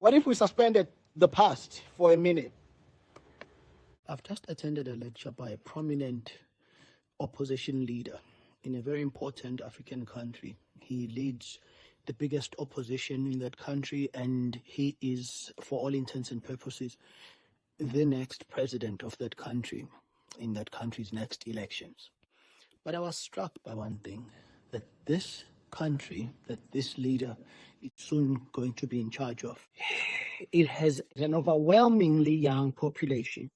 What if we suspended the past for a minute? I've just attended a lecture by a prominent opposition leader in a very important African country. He leads the biggest opposition in that country, and he is, for all intents and purposes, the next president of that country in that country's next elections. But I was struck by one thing, that this country, that this leader is soon going to be in charge of, it has an overwhelmingly young population.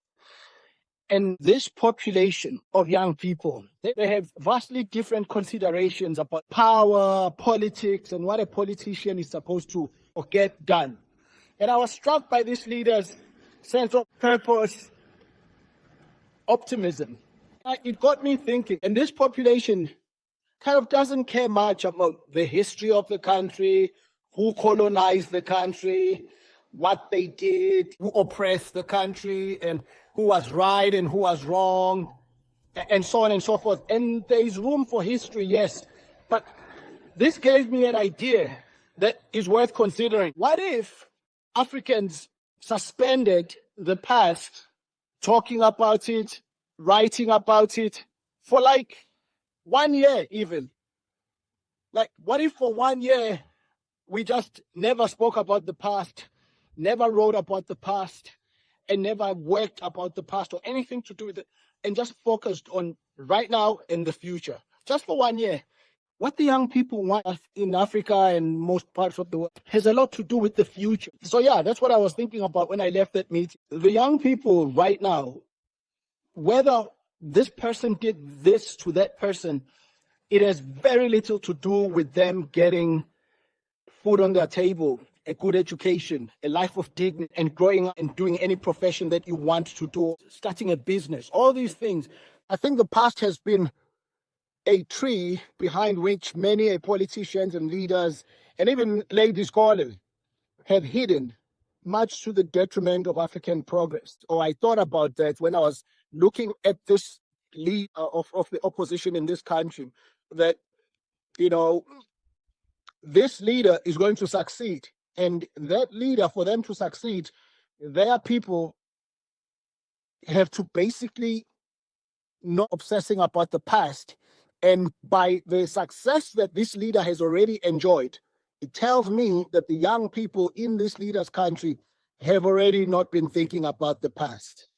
And this population of young people, they have vastly different considerations about power, politics, and what a politician is supposed to get done. And I was struck by this leader's sense of purpose, optimism. It got me thinking, and this population kind of doesn't care much about the history of the country, who colonized the country, what they did, who oppressed the country, and who was right and who was wrong, and so on and so forth. And there is room for history, yes, but this gave me an idea that is worth considering. What if Africans suspended the past, talking about it, writing about it, for like 1 year even? Like, what if for 1 year we just never spoke about the past, never wrote about the past, and never worked about the past or anything to do with it, and just focused on right now and the future, just for 1 year? What the young people want in Africa and most parts of the world has a lot to do with the future. So yeah, that's what I was thinking about when I left that meeting. The young people right now, whether this person did this to that person, it has very little to do with them getting food on their table, a good education, a life of dignity, and growing up and doing any profession that you want to do, starting a business, all these things. I think the past has been a tree behind which many politicians and leaders and even lady scholars have hidden, much to the detriment of African progress. Or I thought about that when I was looking at this lead of the opposition in this country, that, you know, this leader is going to succeed. And that leader, for them to succeed, their people have to basically not obsessing about the past. And by the success that this leader has already enjoyed, it tells me that the young people in this leader's country have already not been thinking about the past.